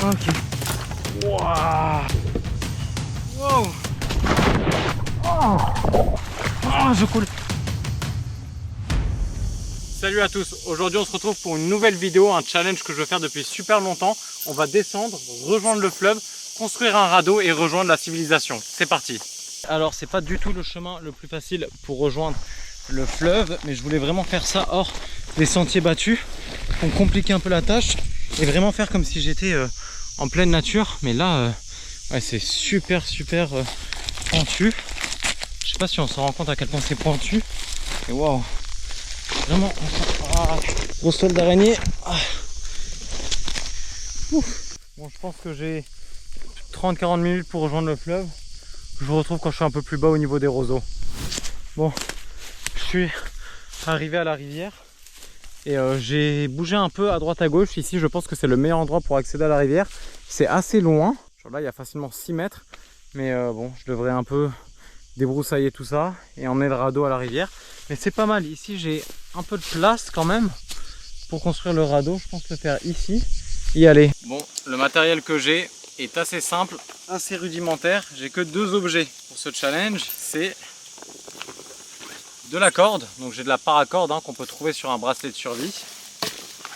Ok. Waouh. Wow. Oh. Oh, je coule. Salut à tous, aujourd'hui on se retrouve pour une nouvelle vidéo, un challenge que je veux faire depuis super longtemps. On va descendre, rejoindre le fleuve, construire un radeau et rejoindre la civilisation. C'est parti. Alors c'est pas du tout le chemin le plus facile pour rejoindre le fleuve, mais je voulais vraiment faire ça hors des sentiers battus pour me compliquer un peu la tâche et vraiment faire comme si j'étais en pleine nature. Mais là, ouais, c'est super pointu. Je sais pas si on se rend compte à quel point c'est pointu. Et waouh, vraiment, gros sol d'araignée. Bon, je pense que j'ai 30-40 minutes pour rejoindre le fleuve. Je vous retrouve quand je suis un peu plus bas au niveau des roseaux. Bon, je suis arrivé à la rivière et j'ai bougé un peu à droite à gauche. Ici, je pense que c'est le meilleur endroit pour accéder à la rivière. C'est assez loin. Genre là, il y a facilement 6 mètres. Mais bon, je devrais un peu débroussailler tout ça et emmener le radeau à la rivière. Mais c'est pas mal. Ici, j'ai un peu de place quand même pour construire le radeau. Je pense le faire ici, y aller. Bon, le matériel que j'ai est assez simple, assez rudimentaire. J'ai que 2 objets pour ce challenge. C'est de la corde, donc j'ai de la paracorde qu'on peut trouver sur un bracelet de survie,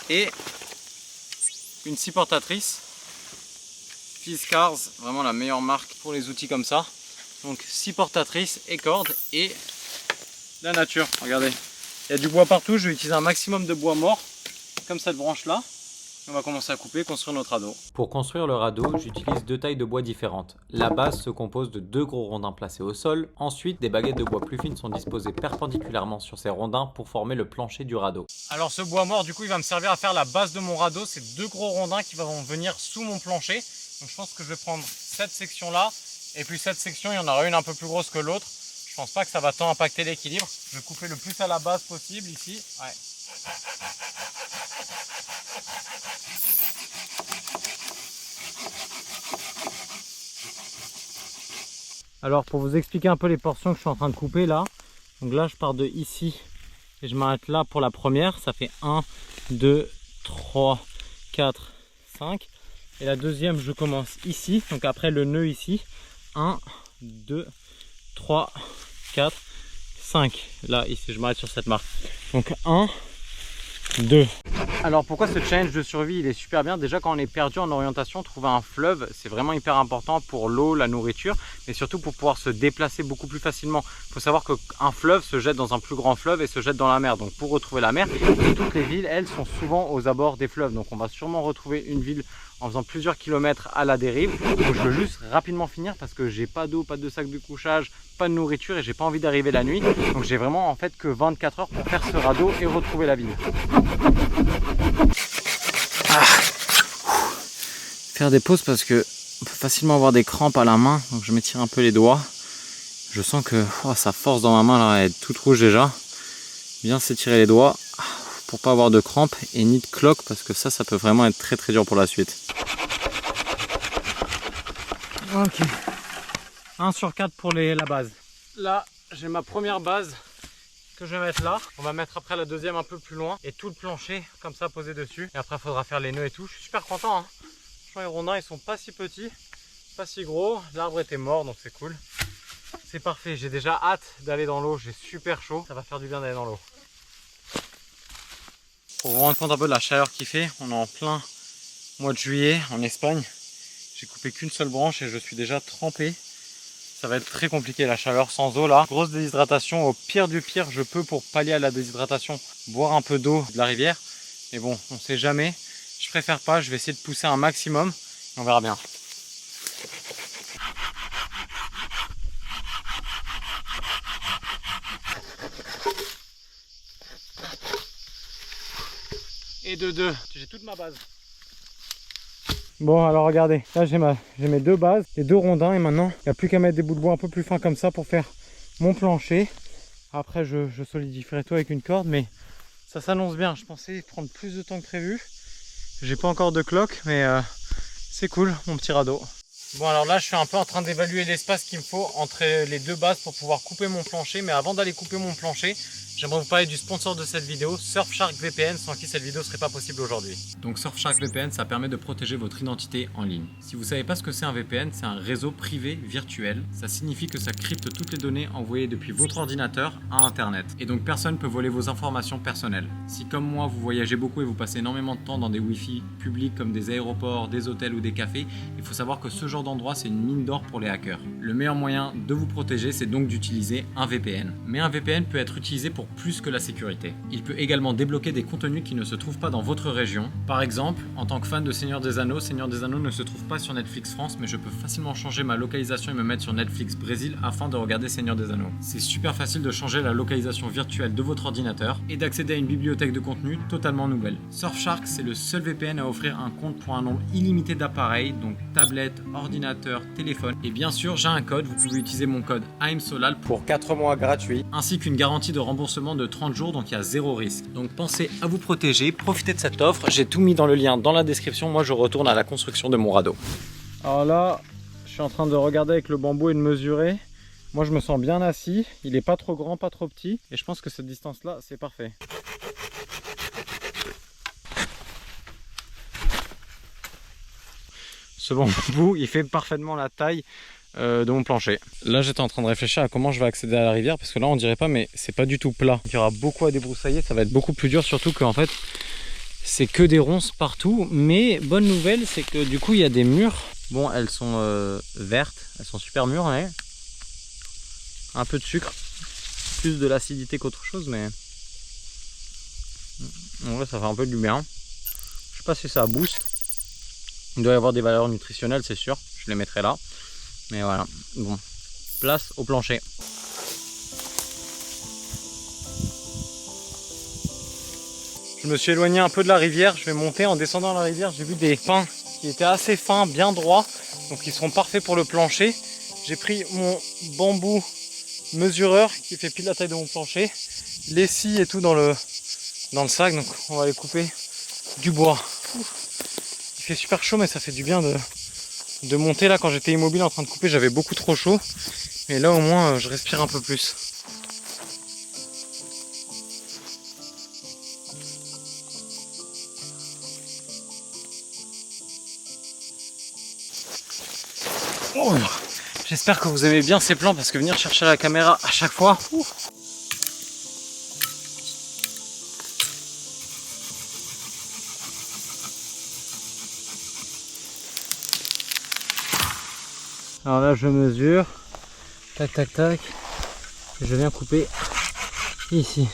et une scie portatrice Fiskars, vraiment la meilleure marque pour les outils comme ça. Donc scie portatrice et corde et la nature. Regardez, il y a du bois partout. Je vais utiliser un maximum de bois mort comme cette branche là. On va commencer à couper et construire notre radeau. Pour construire le radeau, j'utilise 2 tailles de bois différentes. La base se compose de 2 gros rondins placés au sol. Ensuite, des baguettes de bois plus fines sont disposées perpendiculairement sur ces rondins pour former le plancher du radeau. Alors ce bois mort, du coup, il va me servir à faire la base de mon radeau. C'est 2 gros rondins qui vont venir sous mon plancher. Donc je pense que je vais prendre cette section là. Et puis cette section, il y en aura une un peu plus grosse que l'autre. Je pense pas que ça va tant impacter l'équilibre. Je vais couper le plus à la base possible ici. Ouais. Alors pour vous expliquer un peu les portions que je suis en train de couper là. Donc là je pars de ici et je m'arrête là pour la première. Ça fait 1, 2, 3, 4, 5. Et la deuxième je commence ici. Donc après le nœud ici. 1, 2, 3, 4, 5. Là ici je m'arrête sur cette marque. Donc 1, 2. Alors pourquoi ce challenge de survie il est super bien? Déjà quand on est perdu en orientation, trouver un fleuve c'est vraiment hyper important pour l'eau, la nourriture, mais surtout pour pouvoir se déplacer beaucoup plus facilement. Il faut savoir qu'un fleuve se jette dans un plus grand fleuve et se jette dans la mer. Donc pour retrouver la mer, toutes les villes elles sont souvent aux abords des fleuves. Donc on va sûrement retrouver une ville en faisant plusieurs kilomètres à la dérive. Donc je veux juste rapidement finir parce que j'ai pas d'eau, pas de sac de couchage, pas de nourriture et j'ai pas envie d'arriver la nuit. Donc j'ai vraiment en fait que 24 heures pour faire ce radeau et retrouver la ville. Faire des pauses parce que on peut facilement avoir des crampes à la main, donc je m'étire un peu les doigts. Je sens que ça force dans ma main là, elle est toute rouge déjà. Bien s'étirer les doigts pour pas avoir de crampes et ni de cloque parce que ça peut vraiment être très dur pour la suite. Ok, 1 sur 4 pour la base. Là j'ai ma première base que je vais mettre là. On va mettre après la deuxième un peu plus loin et tout le plancher comme ça posé dessus. Et après il faudra faire les nœuds et tout. Je suis super content hein. Les rondins ils sont pas si petits, pas si gros. L'arbre était mort donc c'est cool. C'est parfait, j'ai déjà hâte d'aller dans l'eau. J'ai super chaud, ça va faire du bien d'aller dans l'eau. Pour vous rendre compte un peu de la chaleur qu'il fait, on est en plein mois de juillet en Espagne. J'ai coupé qu'une seule branche et je suis déjà trempé. Ça va être très compliqué la chaleur sans eau là. Grosse déshydratation, au pire du pire je peux pour pallier à la déshydratation boire un peu d'eau de la rivière. Mais bon, on sait jamais. Je préfère pas, je vais essayer de pousser un maximum et on verra bien. Et de 2, j'ai toute ma base. Bon alors regardez, là j'ai mes 2 bases, les 2 rondins et maintenant il n'y a plus qu'à mettre des bouts de bois un peu plus fins comme ça pour faire mon plancher. Après je solidifierai tout avec une corde mais ça s'annonce bien. Je pensais prendre plus de temps que prévu. J'ai pas encore de cloque mais c'est cool mon petit radeau. Bon alors là je suis un peu en train d'évaluer l'espace qu'il me faut entre les 2 bases pour pouvoir couper mon plancher. Mais avant d'aller couper mon plancher, j'aimerais vous parler du sponsor de cette vidéo, Surfshark VPN, sans qui cette vidéo ne serait pas possible aujourd'hui. Donc Surfshark VPN, ça permet de protéger votre identité en ligne. Si vous ne savez pas ce que c'est un VPN, c'est un réseau privé virtuel. Ça signifie que ça crypte toutes les données envoyées depuis votre ordinateur à Internet. Et donc personne ne peut voler vos informations personnelles. Si comme moi, vous voyagez beaucoup et vous passez énormément de temps dans des Wi-Fi publics comme des aéroports, des hôtels ou des cafés, il faut savoir que ce genre d'endroit, c'est une mine d'or pour les hackers. Le meilleur moyen de vous protéger, c'est donc d'utiliser un VPN. Mais un VPN peut être utilisé pour plus que la sécurité. Il peut également débloquer des contenus qui ne se trouvent pas dans votre région. Par exemple, en tant que fan de Seigneur des Anneaux ne se trouve pas sur Netflix France, mais je peux facilement changer ma localisation et me mettre sur Netflix Brésil afin de regarder Seigneur des Anneaux. C'est super facile de changer la localisation virtuelle de votre ordinateur et d'accéder à une bibliothèque de contenu totalement nouvelle. Surfshark, c'est le seul VPN à offrir un compte pour un nombre illimité d'appareils, donc tablette, ordinateur, téléphone. Et bien sûr, j'ai un code, vous pouvez utiliser mon code AIMSOLAL pour 4 mois gratuits, ainsi qu'une garantie de remboursement de 30 jours, donc il y a zéro risque. Donc pensez à vous protéger, profitez de cette offre, j'ai tout mis dans le lien dans la description. Moi je retourne à la construction de mon radeau. Alors là, je suis en train de regarder avec le bambou et de mesurer. Moi je me sens bien assis, il est pas trop grand, pas trop petit, et je pense que cette distance là c'est parfait. Ce bambou il fait parfaitement la taille de mon plancher. Là j'étais en train de réfléchir à comment je vais accéder à la rivière, parce que là on dirait pas, mais c'est pas du tout plat. Il y aura beaucoup à débroussailler, ça va être beaucoup plus dur, surtout qu'en fait c'est que des ronces partout. Mais bonne nouvelle, c'est que du coup il y a des murs. Bon, elles sont vertes, elles sont super mûres, mais un peu de sucre, plus de l'acidité qu'autre chose, mais en vrai ça fait un peu du bien. Je sais pas si ça booste. Il doit y avoir des valeurs nutritionnelles, c'est sûr, je les mettrai là. Mais voilà, bon, place au plancher. Je me suis éloigné un peu de la rivière, je vais monter. En descendant la rivière, j'ai vu des pins qui étaient assez fins, bien droits, donc ils seront parfaits pour le plancher. J'ai pris mon bambou mesureur qui fait pile la taille de mon plancher, les scies et tout dans le sac, donc on va aller couper du bois. Il fait super chaud, mais ça fait du bien de monter. Là quand j'étais immobile en train de couper, j'avais beaucoup trop chaud, mais là au moins je respire un peu plus. Oh, j'espère que vous aimez bien ces plans, parce que venir chercher la caméra à chaque fois, Alors là je mesure, tac tac tac, je viens couper ici.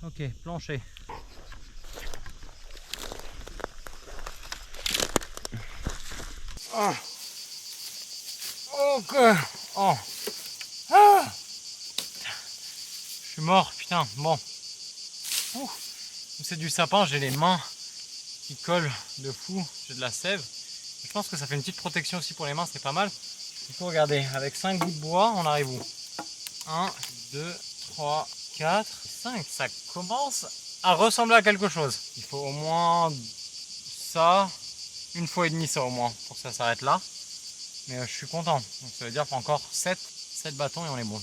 Ok, plancher. Ah. Ok. Oh. Ah. Je suis mort, putain, bon. C'est du sapin, j'ai les mains qui collent de fou, j'ai de la sève. Je pense que ça fait une petite protection aussi pour les mains, c'est pas mal. Il faut regarder, avec 5 bouts de bois, on arrive où? 1, 2, 3, 4, 5. Ça commence à ressembler à quelque chose. Il faut au moins ça, 1,5 fois ça au moins, pour que ça s'arrête là. Mais je suis content, donc ça veut dire qu'il faut encore 7 bâtons et on est bon.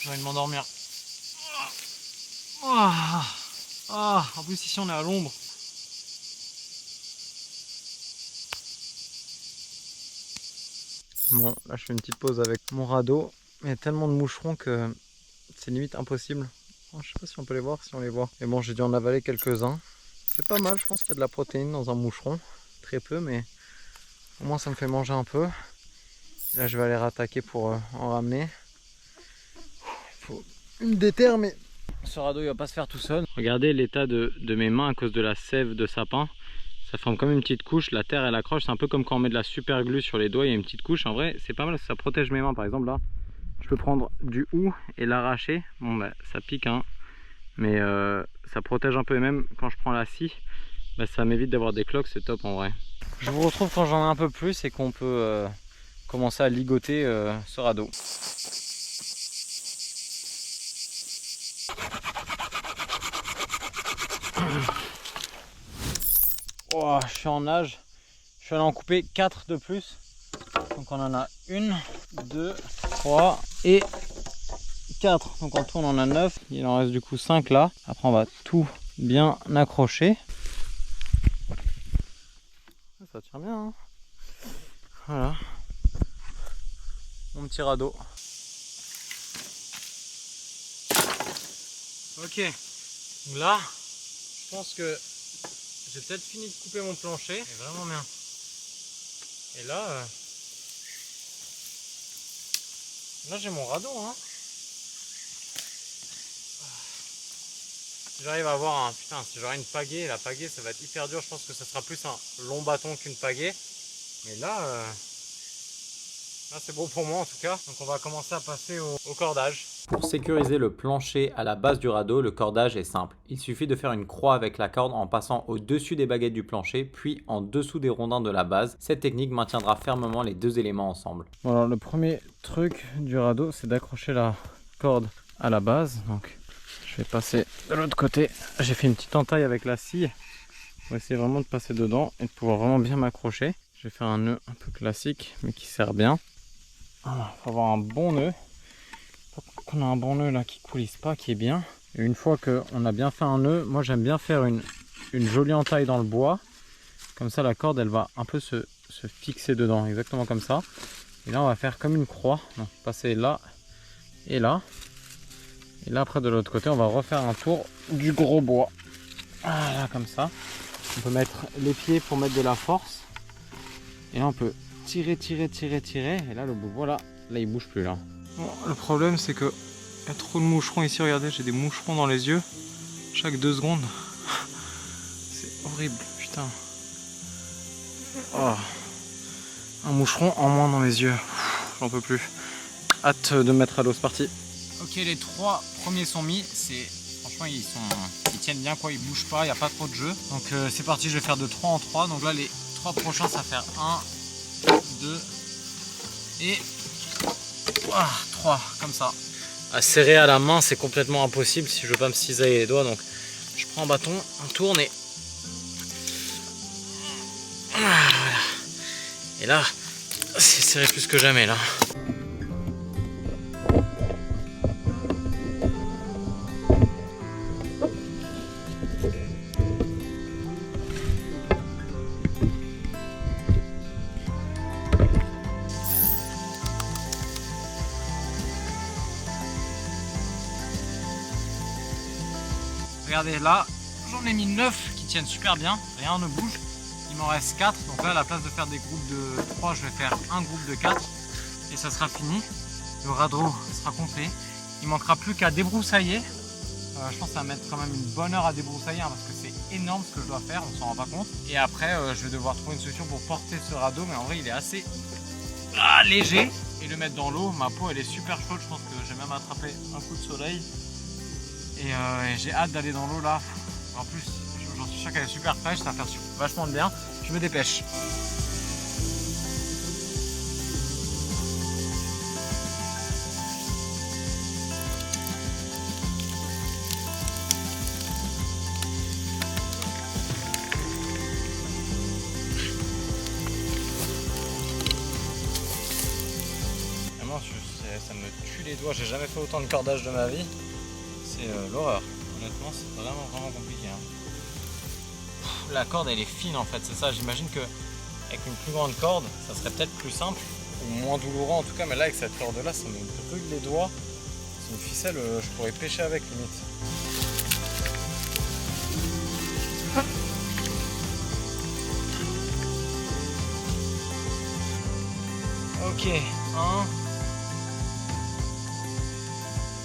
J'ai envie de m'endormir. En plus ici on est à l'ombre. Bon, là je fais une petite pause avec mon radeau. Il y a tellement de moucherons que c'est limite impossible. Je sais pas si on peut les voir, si on les voit. Mais bon, j'ai dû en avaler quelques-uns. C'est pas mal, je pense qu'il y a de la protéine dans un moucheron. Très peu, mais au moins ça me fait manger un peu. Et là je vais aller rattaquer pour en ramener. Il faut une déterre, mais ce radeau il va pas se faire tout seul. Regardez l'état de mes mains à cause de la sève de sapin. Ça forme comme une petite couche, la terre elle accroche, c'est un peu comme quand on met de la super glue sur les doigts, il y a une petite couche. En vrai c'est pas mal, ça protège mes mains. Par exemple là, je peux prendre du hou et l'arracher. Bon bah ça pique hein, mais ça protège un peu. Et même quand je prends la scie, bah, ça m'évite d'avoir des cloques, c'est top en vrai. Je vous retrouve quand j'en ai un peu plus et qu'on peut commencer à ligoter ce radeau. Oh, je suis en nage, je suis allé en couper 4 de plus. Donc on en a 1, 2, 3 et 4. Donc en tout on en a 9. Il en reste du coup 5 là. Après on va tout bien accrocher. Ça tient bien, hein. Voilà. Mon petit radeau. Ok. Donc là, je pense que j'ai peut-être fini de couper mon plancher. C'est vraiment bien. Et là, là j'ai mon radeau, hein. Si j'arrive à avoir un... Putain, si j'aurais une pagaie, la pagaie ça va être hyper dur. Je pense que ça sera plus un long bâton qu'une pagaie. Mais là, là c'est bon pour moi en tout cas. Donc on va commencer à passer au cordage. Pour sécuriser le plancher à la base du radeau, le cordage est simple. Il suffit de faire une croix avec la corde en passant au-dessus des baguettes du plancher, puis en dessous des rondins de la base. Cette technique maintiendra fermement les deux éléments ensemble. Bon, alors le premier truc du radeau, c'est d'accrocher la corde à la base. Donc je vais passer de l'autre côté. J'ai fait une petite entaille avec la scie pour essayer vraiment de passer dedans et de pouvoir vraiment bien m'accrocher. Je vais faire un nœud un peu classique mais qui sert bien. Voilà, faut avoir un bon nœud. Qu'on a un bon nœud là qui coulisse pas, qui est bien. Et une fois qu'on a bien fait un nœud, moi j'aime bien faire une jolie entaille dans le bois. Comme ça la corde elle va un peu se fixer dedans, exactement comme ça. Et là on va faire comme une croix. Donc passer là et là. Et là après de l'autre côté on va refaire un tour du gros bois. Voilà comme ça. On peut mettre les pieds pour mettre de la force. Et là on peut tirer. Et là le bout, voilà, là il bouge plus là. Bon, le problème c'est que il y a trop de moucherons ici, regardez, j'ai des moucherons dans les yeux chaque 2 secondes. C'est horrible, putain. Oh. Un moucheron en moins dans les yeux, j'en peux plus. Hâte de mettre à l'eau, c'est parti. Ok, les 3 premiers sont mis, franchement ils tiennent bien quoi, ils bougent pas, il n'y a pas trop de jeu. Donc c'est parti, je vais faire de 3 en 3, donc là les 3 prochains ça va faire 1, 2 et 3 comme ça. À serrer à la main c'est complètement impossible si je veux pas me cisailler les doigts, donc je prends un bâton, on tourne et voilà. Et là c'est serré plus que jamais là. Regardez là, j'en ai mis 9 qui tiennent super bien, rien ne bouge. Il m'en reste 4, donc là à la place de faire des groupes de 3, je vais faire un groupe de 4 et ça sera fini. Le radeau sera complet. Il manquera plus qu'à débroussailler. Je pense que ça va mettre quand même une bonne heure à débroussailler, hein, parce que c'est énorme ce que je dois faire, on s'en rend pas compte. Et après je vais devoir trouver une solution pour porter ce radeau, mais en vrai il est assez léger. Et le mettre dans l'eau, ma peau elle est super chaude, je pense que j'ai même attrapé un coup de soleil. Et j'ai hâte d'aller dans l'eau là. En plus, j'en suis sûr qu'elle est super fraîche, ça va faire vachement de bien. Je me dépêche. Vraiment, ça me tue les doigts. J'ai jamais fait autant de cordage de ma vie. C'est l'horreur. Honnêtement, c'est vraiment compliqué. Hein. La corde, elle est fine en fait, c'est ça. J'imagine que avec une plus grande corde, ça serait peut-être plus simple ou moins douloureux en tout cas. Mais là, avec cette corde-là, ça me brûle les doigts. C'est une ficelle, je pourrais pêcher avec limite. Ok, 1,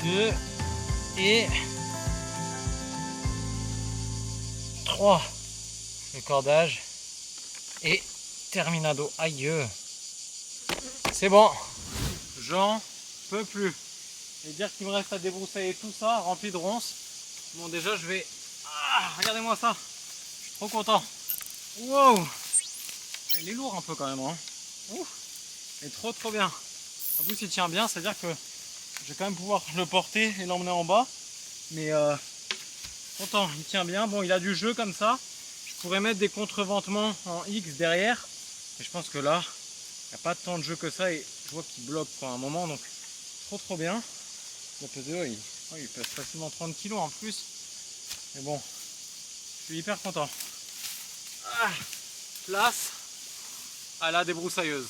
2 et 3. Le cordage et terminado. Aïe, c'est bon, j'en peux plus. Et dire qu'il me reste à débroussailler tout ça rempli de ronces. Bon, déjà je vais, regardez-moi ça, je suis trop content. Wow, il est lourd un peu quand même, hein. Ouf. Et trop bien. En plus il tient bien, c'est à dire que je vais quand même pouvoir le porter et l'emmener en bas. Mais content, il tient bien. Bon, il a du jeu comme ça. Je pourrais mettre des contreventements en X derrière. Et je pense que là, il n'y a pas tant de jeu que ça et je vois qu'il bloque pour un moment, donc trop bien. Le PDO il pèse facilement 30 kg en plus. Mais bon, je suis hyper content. Place à la débroussailleuse.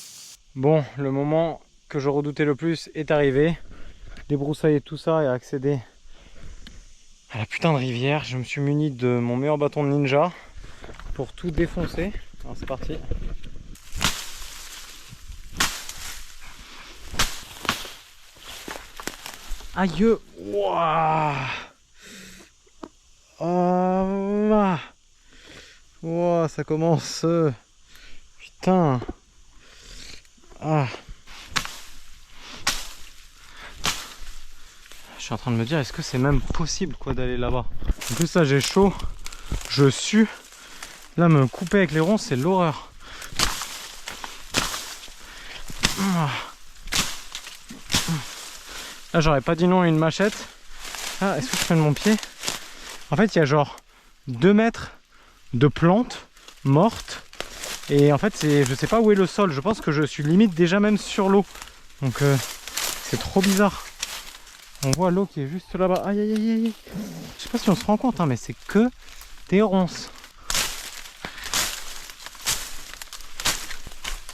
Bon, le moment que je redoutais le plus est arrivé. Débroussailler tout ça et accéder à la putain de rivière. Je me suis muni de mon meilleur bâton de ninja pour tout défoncer. Alors c'est parti. Aïe! Waouh! Wow, ça commence. Putain! Ah! Je suis en train de me dire, est-ce que c'est même possible quoi d'aller là-bas? En plus là j'ai chaud, je sue. Là me couper avec les ronces c'est l'horreur. Là j'aurais pas dit non à une machette. Ah, est-ce que je fais de mon pied? En fait il y a genre 2 mètres de plantes mortes. Et en fait je sais pas où est le sol. Je pense que je suis limite déjà même sur l'eau. Donc c'est trop bizarre. On voit l'eau qui est juste là-bas. Aïe aïe aïe aïe. Je sais pas si on se rend compte hein, mais c'est que des ronces.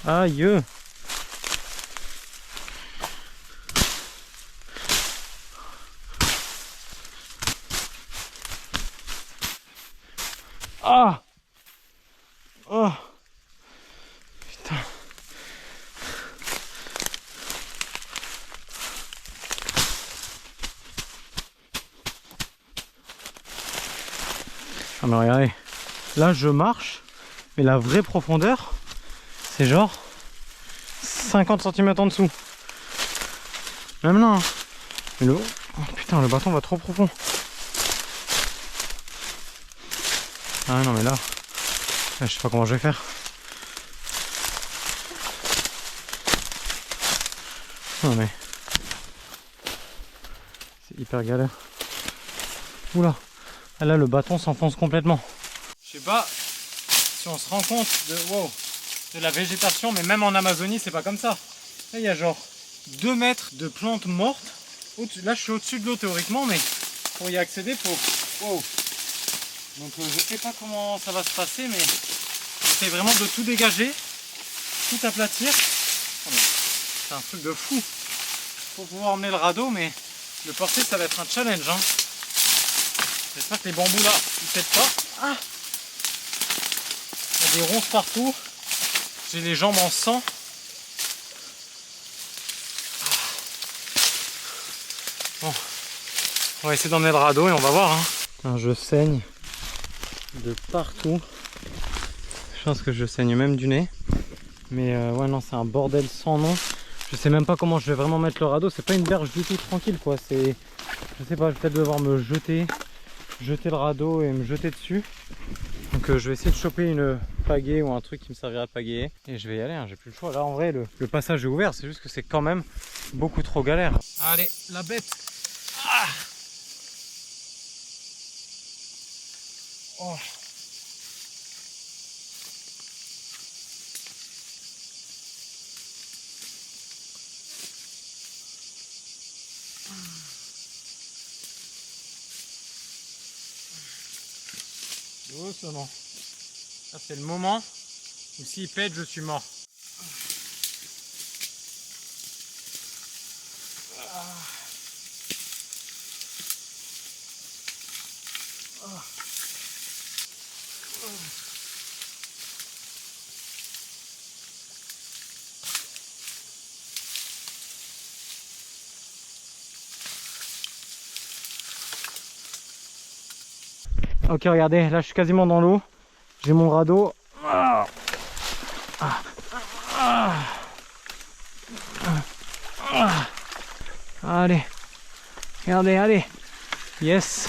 Aïe. Ah. Oh. Putain. Ah mais regardez, là je marche, mais la vraie profondeur, c'est genre 50 cm en dessous. Même là, hein. Mais le... oh, putain, le bâton va trop profond. Ah non mais là, je sais pas comment je vais faire. Non mais, c'est hyper galère. Oula. Là le bâton s'enfonce complètement. Je sais pas si on se rend compte de la végétation, mais même en Amazonie c'est pas comme ça. Là il y a genre 2 mètres de plantes mortes. Là je suis au-dessus de l'eau théoriquement, mais pour y accéder faut... Wow. Donc je sais pas comment ça va se passer, mais j'essaie vraiment de tout dégager, tout aplatir. C'est un truc de fou. Pour pouvoir emmener le radeau, mais le porter ça va être un challenge hein. J'espère que les bambous là, ils pètent pas. Ah, il y a des ronces partout. J'ai les jambes en sang. Bon, on va essayer d'emmener le radeau et on va voir. Hein. Je saigne de partout. Je pense que je saigne même du nez. Mais ouais non, c'est un bordel sans nom. Je sais même pas comment je vais vraiment mettre le radeau. C'est pas une berge du tout tranquille quoi. C'est, je sais pas, je vais peut-être devoir me jeter le radeau et me jeter dessus. Donc je vais essayer de choper une pagaie ou un truc qui me servira de pagayer et je vais y aller hein, j'ai plus le choix. Là en vrai le passage est ouvert, c'est juste que c'est quand même beaucoup trop galère. Allez, la bête. Ah. Oh. Doucement. Ça c'est le moment où s'il pète je suis mort. Ok regardez, là je suis quasiment dans l'eau. J'ai mon radeau. Allez, regardez, allez. Yes.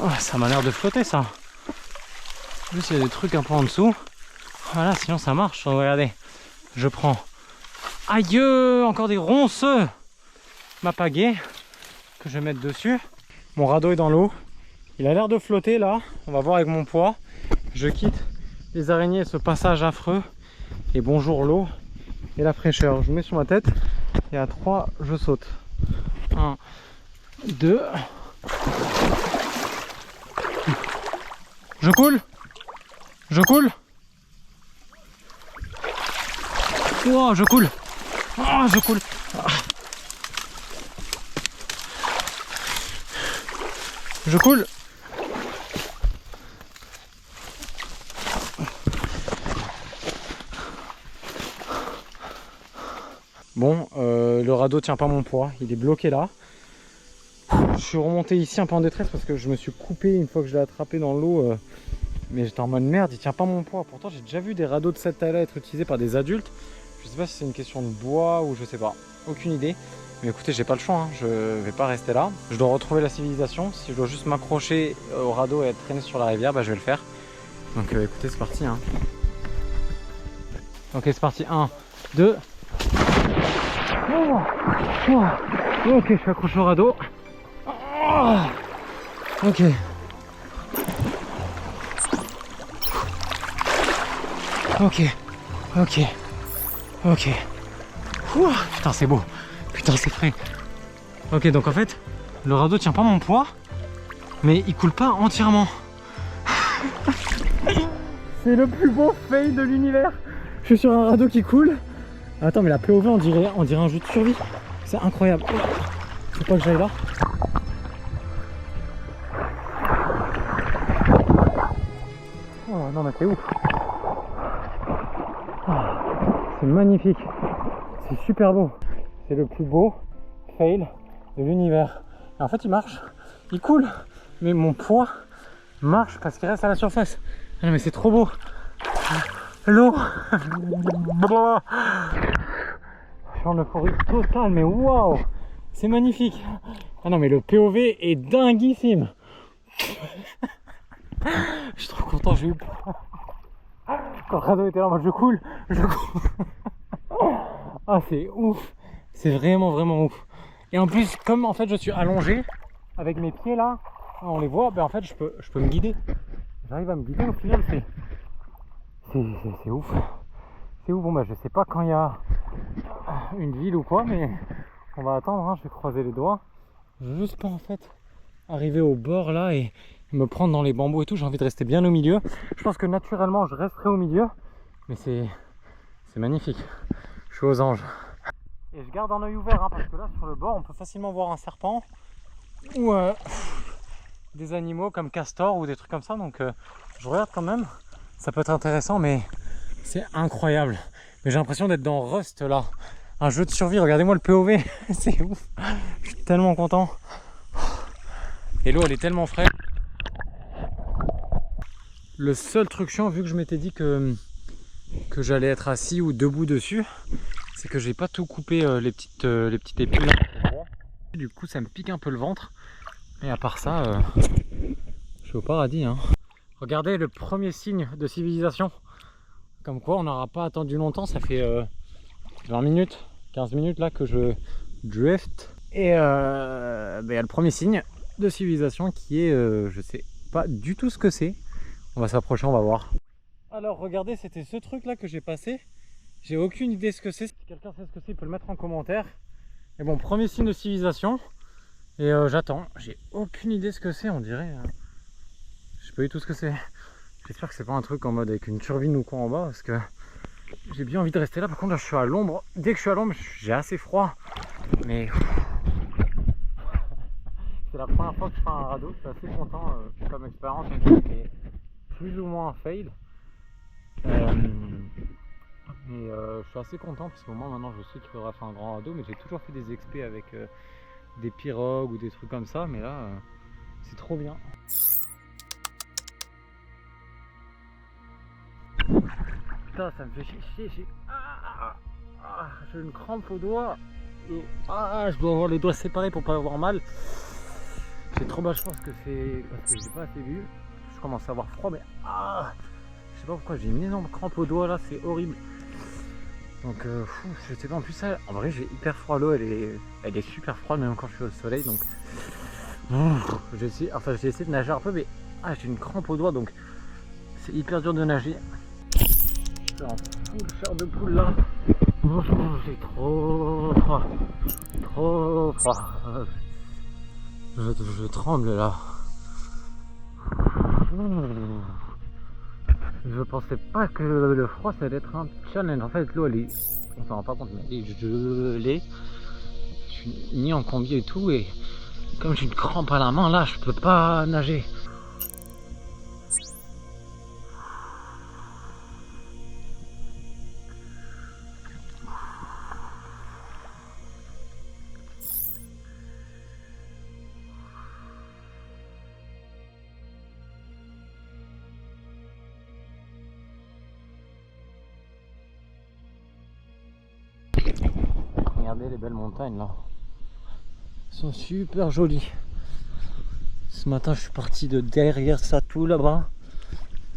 Oh, ça m'a l'air de flotter ça. En plus il y a des trucs un peu en dessous. Voilà, sinon ça marche. Regardez, je prends. Aïe, encore des ronces. Ma pagaie que je vais mettre dessus. Mon radeau est dans l'eau. Il a l'air de flotter là. On va voir avec mon poids. Je quitte les araignées et ce passage affreux. Et bonjour l'eau et la fraîcheur. Je mets sur ma tête et à 3 je saute. 1, 2. Je coule. Je coule. Oh, je coule. Oh, je coule. Je coule. Bon, le radeau tient pas mon poids, il est bloqué là. Je suis remonté ici un peu en détresse parce que je me suis coupé une fois que je l'ai attrapé dans l'eau. Mais j'étais en mode merde, il tient pas mon poids. Pourtant j'ai déjà vu des radeaux de cette taille-là être utilisés par des adultes. Je sais pas si c'est une question de bois ou je sais pas, aucune idée. Mais écoutez, j'ai pas le choix, hein. Je vais pas rester là. Je dois retrouver la civilisation. Si je dois juste m'accrocher au radeau et être traîné sur la rivière, bah je vais le faire. Donc écoutez, c'est parti. Hein. Ok, c'est parti. 1, 2. Oh, oh. Ok, je suis accroché au radeau. Oh. Ok. Ok. Ok. Ok. Ouh, putain, c'est beau. Putain, c'est frais. Ok, donc en fait, le radeau tient pas mon poids, mais il coule pas entièrement. C'est le plus beau fail de l'univers. Je suis sur un radeau qui coule. Attends, mais la POV, on dirait un jeu de survie. C'est incroyable. Faut pas que j'aille là. Oh non, mais c'est ouf. Oh, c'est magnifique. C'est super beau. C'est le plus beau fail de l'univers. En fait, il marche. Il coule. Mais mon poids marche parce qu'il reste à la surface. Ah non, mais c'est trop beau. L'eau. Je suis en euphorie totale, mais waouh, c'est magnifique. Ah non, mais le POV est dinguissime. Je suis trop content, j'ai eu peur. Quand le radeau était là, moi je coule. Ah, c'est ouf. C'est vraiment ouf. Et en plus, comme en fait je suis allongé avec mes pieds là, on les voit, ben en fait je peux me guider. J'arrive à me guider au final, c'est ouf. C'est ouf. Bon bah je sais pas quand il y a une ville ou quoi, mais on va attendre, hein. Je vais croiser les doigts. Je veux juste pas en fait arriver au bord là et me prendre dans les bambous et tout. J'ai envie de rester bien au milieu. Je pense que naturellement je resterai au milieu, mais c'est magnifique. Je suis aux anges. Et je garde un œil ouvert, hein, parce que là sur le bord on peut facilement voir un serpent ou des animaux comme castor ou des trucs comme ça, donc je regarde quand même. Ça peut être intéressant, mais c'est incroyable. Mais j'ai l'impression d'être dans Rust là, un jeu de survie. Regardez-moi le POV. C'est ouf. Je suis tellement content. Et l'eau elle est tellement fraîche. Le seul truc chiant, vu que je m'étais dit que j'allais être assis ou debout dessus, c'est que j'ai pas tout coupé les petites épines là. Du coup ça me pique un peu le ventre. Et à part ça, je suis au paradis, hein. Regardez le premier signe de civilisation. Comme quoi on n'aura pas attendu longtemps, ça fait 20 minutes, 15 minutes là que je drift. Et il y a le premier signe de civilisation qui est, je sais pas du tout ce que c'est. On va s'approcher, on va voir. Alors regardez, c'était ce truc là que j'ai passé. J'ai aucune idée ce que c'est. Si quelqu'un sait ce que c'est, il peut le mettre en commentaire. Et bon, premier signe de civilisation. Et j'attends, j'ai aucune idée ce que c'est, on dirait. Je sais pas du tout ce que c'est. J'espère que c'est pas un truc en mode avec une turbine ou quoi en bas, parce que j'ai bien envie de rester là. Par contre là je suis à l'ombre. Dès que je suis à l'ombre, j'ai assez froid. Mais c'est la première fois que je fais un radeau, je suis assez content comme expérience. C'est plus ou moins un fail. Mais je suis assez content parce que moi maintenant je sais qu'il faudra faire un grand radeau, mais j'ai toujours fait des expés avec des pirogues ou des trucs comme ça, mais là c'est trop bien. Putain, ça me fait chier, j'ai une crampe au doigt et je dois avoir les doigts séparés pour pas avoir mal. J'ai trop bas, je pense que c'est parce que j'ai pas assez bu. Je commence à avoir froid, mais je sais pas pourquoi j'ai une énorme crampe au doigt là, c'est horrible. Donc je sais pas, en plus ça, en vrai j'ai hyper froid, l'eau elle est super froide même quand je suis au soleil, donc j'ai essayé de nager un peu, mais j'ai une crampe au doigt, donc c'est hyper dur de nager. Je rentre. full chair de poule là. J'ai trop froid. Trop froid. Je tremble là. Je pensais pas que le froid ça allait être un challenge. En fait l'eau elle est, on s'en rend pas compte mais elle est gelée. Je suis ni en combi et tout et comme j'ai une crampe à la main là je peux pas nager. Regardez les belles montagnes là. Elles sont super jolies. Ce matin je suis parti de derrière ça tout là-bas.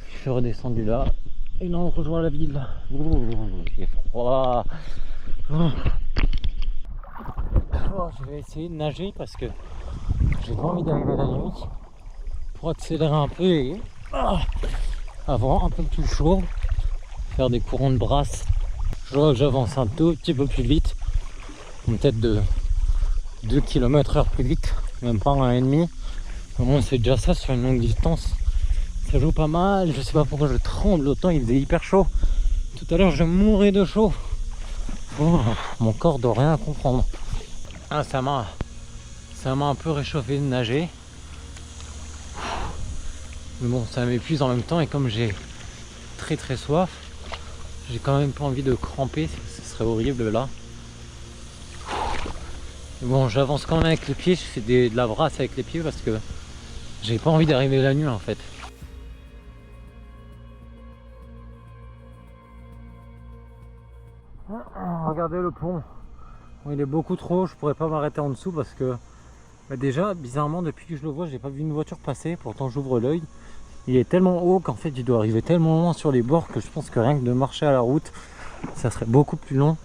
Je suis redescendu là. Et là on rejoint la ville. Il fait froid. Je vais essayer de nager parce que j'ai pas envie d'arriver la nuit. Pour accélérer un peu et avoir un peu plus chaud. Faire des courants de brasse. Je vois que j'avance un tout petit peu plus vite. Peut-être de 2 km/h plus vite, même pas 1,5. Au moins c'est déjà ça sur une longue distance. Ça joue pas mal, je sais pas pourquoi je tremble autant, il faisait hyper chaud. Tout à l'heure je mourais de chaud. Oh, mon corps doit rien comprendre. Ah, ça m'a un peu réchauffé de nager. Mais bon, ça m'épuise en même temps et comme j'ai très soif, j'ai quand même pas envie de cramper, ce serait horrible là. Bon, j'avance quand même avec les pieds, je fais de la brasse avec les pieds parce que j'ai pas envie d'arriver la nuit en fait. Regardez le pont, il est beaucoup trop haut, je pourrais pas m'arrêter en dessous parce que déjà bizarrement depuis que je le vois j'ai pas vu une voiture passer, pourtant j'ouvre l'œil. Il est tellement haut qu'en fait il doit arriver tellement loin sur les bords que je pense que rien que de marcher à la route ça serait beaucoup plus long.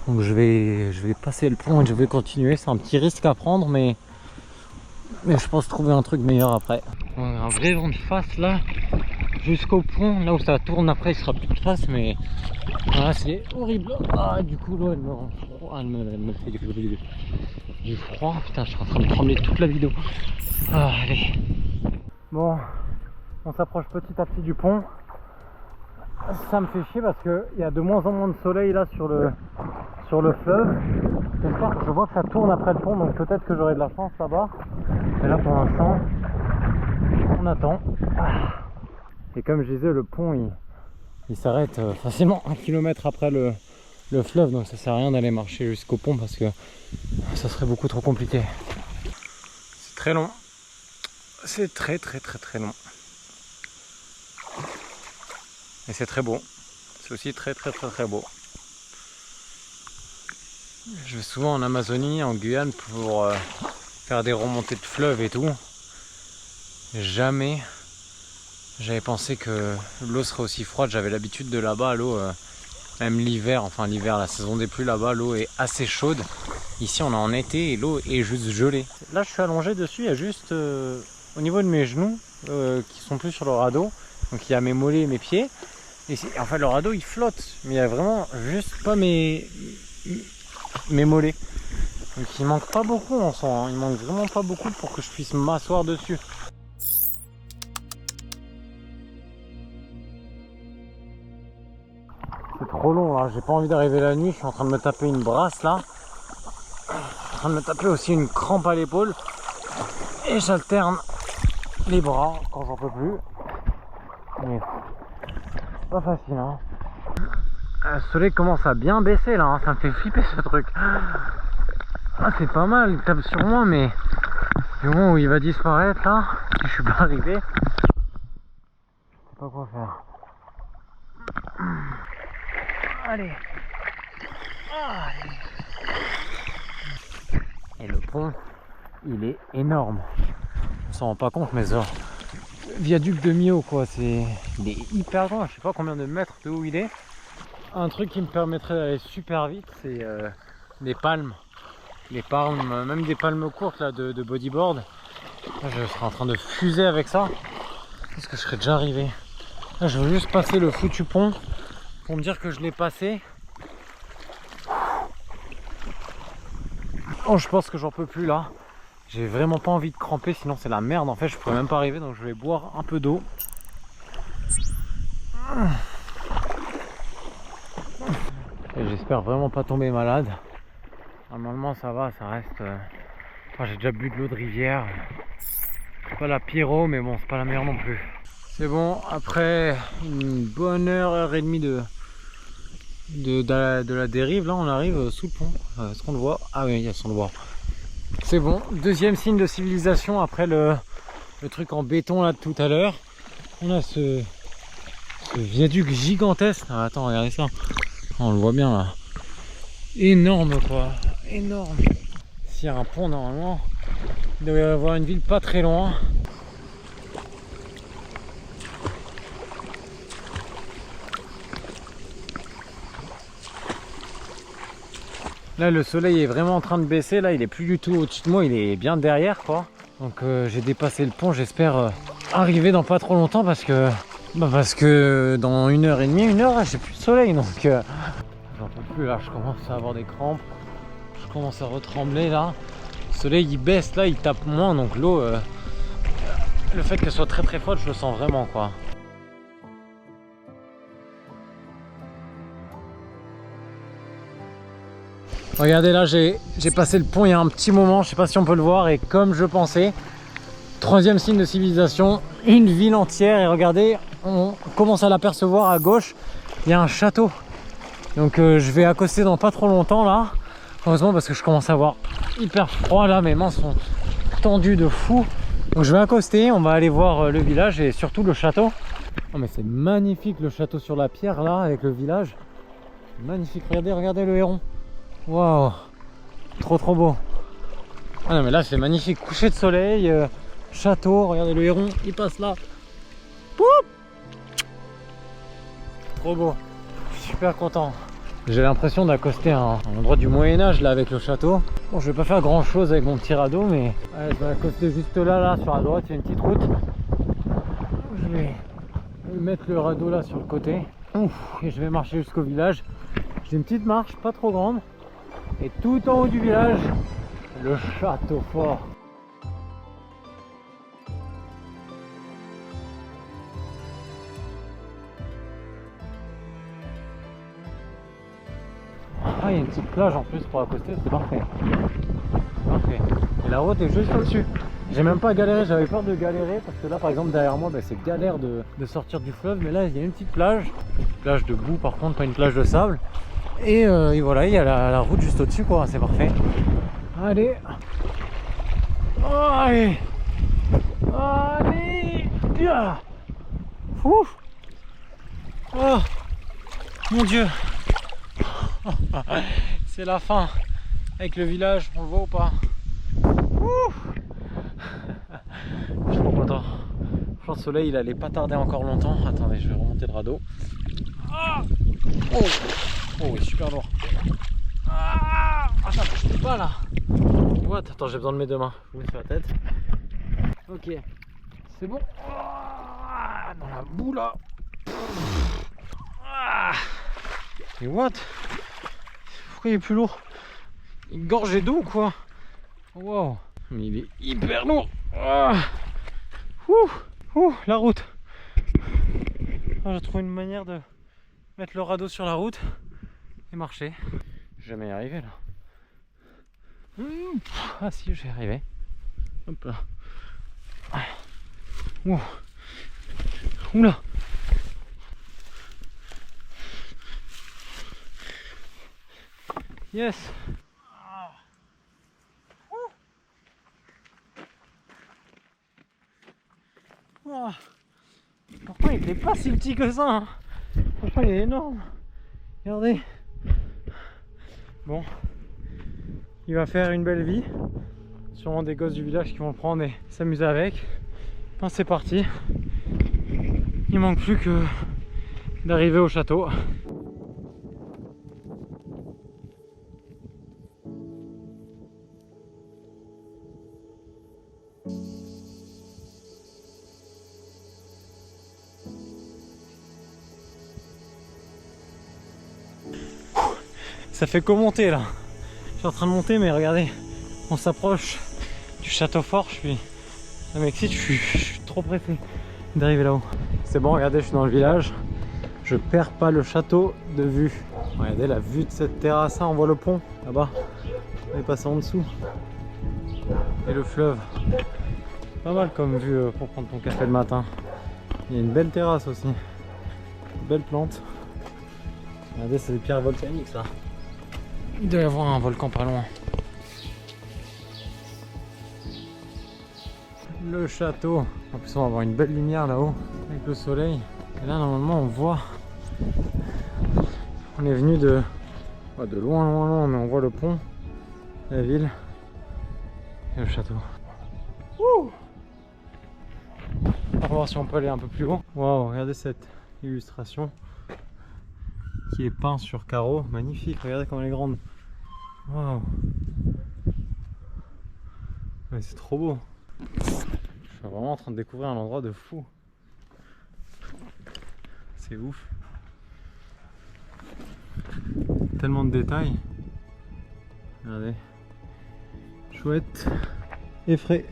Donc je vais passer le pont et je vais continuer, c'est un petit risque à prendre mais je pense trouver un truc meilleur après. On a un vrai vent de face là, jusqu'au pont, là où ça tourne après il sera plus de face mais voilà c'est horrible. Ah du coup l'eau elle me rend froid, elle me fait du froid, putain je suis en train de trembler toute la vidéo. Ah allez. Bon, on s'approche petit à petit du pont. Ça me fait chier parce qu'il y a de moins en moins de soleil là sur le fleuve. J'espère que je vois que ça tourne après le pont, donc peut-être que j'aurai de la chance là-bas. Mais là pour l'instant, on attend. Et comme je disais, le pont il s'arrête facilement 1 km après le fleuve, donc ça sert à rien d'aller marcher jusqu'au pont parce que ça serait beaucoup trop compliqué. C'est très long. C'est très long. Et c'est très beau. C'est aussi très beau. Je vais souvent en Amazonie, en Guyane pour faire des remontées de fleuves et tout. Jamais j'avais pensé que l'eau serait aussi froide. J'avais l'habitude de là-bas, l'eau, même l'hiver, enfin l'hiver, la saison des pluies là-bas, l'eau est assez chaude. Ici on est en été et l'eau est juste gelée. Là je suis allongé dessus, il y a juste au niveau de mes genoux qui sont plus sur le radeau. Donc il y a mes mollets et mes pieds. Et en fait le radeau il flotte, mais il y a vraiment juste pas mes mollets. Donc il manque pas beaucoup en soi, hein. Il manque vraiment pas beaucoup pour que je puisse m'asseoir dessus. C'est trop long là, j'ai pas envie d'arriver la nuit, je suis en train de me taper une brasse là. Je suis en train de me taper aussi une crampe à l'épaule. Et j'alterne les bras quand j'en peux plus. Mais pas facile hein. Le soleil commence à bien baisser là, hein. Ça me fait flipper ce truc. Ah, c'est pas mal, il tape sur moi mais du moment où il va disparaître là, si je suis pas arrivé, je sais pas quoi faire. Allez. Et le pont, il est énorme. On s'en rend pas compte mais ça. Viaduc de Millau quoi, il est hyper grand, je sais pas combien de mètres de où il est. Un truc qui me permettrait d'aller super vite, c'est des palmes. Les palmes, même des palmes courtes là de bodyboard. Là, je serais en train de fuser avec ça. Parce que je serais déjà arrivé. Là je veux juste passer le foutu pont pour me dire que je l'ai passé. Oh, je pense que j'en peux plus là. J'ai vraiment pas envie de cramper, sinon c'est la merde en fait, je pourrais même pas arriver, donc je vais boire un peu d'eau. Et j'espère vraiment pas tomber malade. Normalement ça va, ça reste... Enfin, j'ai déjà bu de l'eau de rivière. C'est pas la pire eau, mais bon, c'est pas la meilleure non plus. C'est bon, après une bonne heure et demie de la dérive, là on arrive sous le pont. Est-ce qu'on le voit? Ah oui, on le voit. C'est bon, deuxième signe de civilisation après le truc en béton là de tout à l'heure. On a ce viaduc gigantesque. Ah, attends, regardez ça. On le voit bien là. Énorme quoi, énorme. S'il y a un pont normalement, il doit y avoir une ville pas très loin. Là le soleil est vraiment en train de baisser, là il est plus du tout au-dessus de moi, il est bien derrière quoi. Donc j'ai dépassé le pont, j'espère arriver dans pas trop longtemps parce que dans 1h30, 1 heure, j'ai plus de soleil donc j'en peux plus là, je commence à avoir des crampes, je commence à retrembler là. Le soleil il baisse là, il tape moins donc l'eau, le fait qu'elle soit très très froide, je le sens vraiment quoi. Regardez là, j'ai passé le pont il y a un petit moment, je sais pas si on peut le voir, et comme je pensais, troisième signe de civilisation, une ville entière, et regardez, on commence à l'apercevoir à gauche, il y a un château. Donc je vais accoster dans pas trop longtemps là, heureusement parce que je commence à avoir hyper froid là, mes mains sont tendues de fou. Donc je vais accoster, on va aller voir le village et surtout le château. Oh mais c'est magnifique le château sur la pierre là, avec le village. Magnifique, regardez le héron. Waouh, trop beau. Ah non mais là c'est magnifique, coucher de soleil, château, regardez le héron, il passe là. Poup, trop beau, je suis super content. J'ai l'impression d'accoster à un endroit du Moyen-Âge là avec le château. Bon, je vais pas faire grand chose avec mon petit radeau, mais ouais, je vais accoster juste là sur la droite, il y a une petite route. Je vais mettre le radeau là sur le côté. Ouf, et je vais marcher jusqu'au village. J'ai une petite marche, pas trop grande. Et tout en haut du village, le château fort. Ah, il y a une petite plage en plus pour accoster, c'est parfait. Parfait. Et la route est juste au-dessus. J'ai même pas galéré, j'avais peur de galérer parce que là par exemple derrière moi c'est galère de sortir du fleuve, mais là il y a une petite plage de boue par contre, pas une plage de sable. Et voilà, il y a la route juste au-dessus quoi, c'est parfait. Allez. Oh, allez. Allez. Yeah. Ouf. Oh mon dieu. C'est la fin. Avec le village, on le voit ou pas? Ouf. Je suis trop content. Franchement, le soleil il allait pas tarder encore longtemps. Attendez, je vais remonter le radeau. Oh, oh oui, super lourd. Ah, ça bouge pas là. What? Attends, j'ai besoin de mes deux mains. Je vous mets sur la tête. Ok, c'est bon. Dans la boue là. Et what? Pourquoi il est plus lourd? Il est gorgé d'eau ou quoi? Wow. Mais il est hyper lourd. La route. J'ai trouvé une manière de mettre le radeau sur la route et marcher. Je vais jamais y arriver là. Ah si, je vais y arriver. Hop là. Oula. Yes. Pourquoi il était pas si petit que ça hein? Franchement il est énorme. Regardez. Bon, il va faire une belle vie. Sûrement des gosses du village qui vont le prendre et s'amuser avec. Enfin, c'est parti. Il manque plus que d'arriver au château. Ça fait que monter là. Je suis en train de monter, mais regardez, on s'approche du château fort. Je suis au Mexique, je suis trop pressé d'arriver là-haut. C'est bon, regardez, je suis dans le village. Je perds pas le château de vue. Regardez la vue de cette terrasse, on voit le pont là-bas. On est passé en dessous. Et le fleuve. Pas mal comme vue pour prendre ton café le matin. Il y a une belle terrasse aussi. Une belle plante. Regardez, c'est des pierres volcaniques ça. Il doit y avoir un volcan pas loin. Le château. En plus on va avoir une belle lumière là-haut avec le soleil. Et là normalement on voit. On est venu de loin mais on voit le pont, la ville et le château. Ouh, on va voir si on peut aller un peu plus haut. Waouh, regardez cette illustration qui est peinte sur carreau. Magnifique, regardez comme elle est grande. Waouh, c'est trop beau. Je suis vraiment en train de découvrir un endroit de fou. C'est ouf. Tellement de détails. Regardez. Chouette et frais.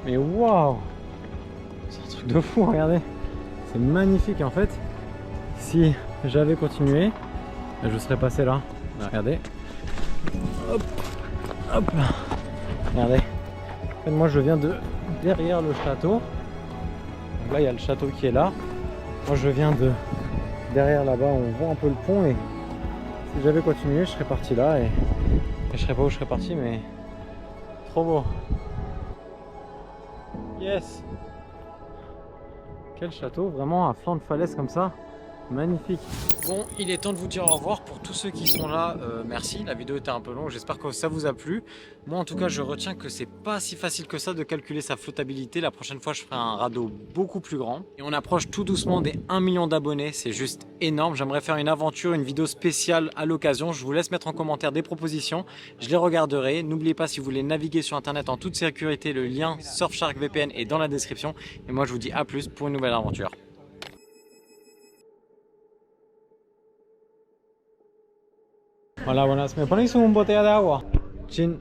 Mais waouh! C'est un truc de fou, regardez. C'est magnifique en fait. Si j'avais continué, je serais passé là. Regardez. Hop, hop. Regardez. En fait, moi je viens de derrière le château. Donc là il y a le château qui est là. Moi je viens de derrière là-bas, on voit un peu le pont et si j'avais continué je serais parti là et je serais pas où je serais parti, mais trop beau. Yes. Quel château, vraiment à flanc de falaise comme ça. Magnifique. Bon, il est temps de vous dire au revoir. Pour tous ceux qui sont là, merci. La vidéo était un peu longue, j'espère que ça vous a plu. Moi en tout cas je retiens que c'est pas si facile que ça de calculer sa flottabilité. La prochaine fois je ferai un radeau beaucoup plus grand. Et on approche tout doucement des 1 million d'abonnés, c'est juste énorme. J'aimerais faire une aventure, une vidéo spéciale à l'occasion. Je vous laisse mettre en commentaire des propositions, je les regarderai. N'oubliez pas, si vous voulez naviguer sur internet en toute sécurité, le lien Surfshark VPN est dans la description. Et moi je vous dis à plus pour une nouvelle aventure. Hola, buenas. ¿Me ponéis un botella de agua? Chin.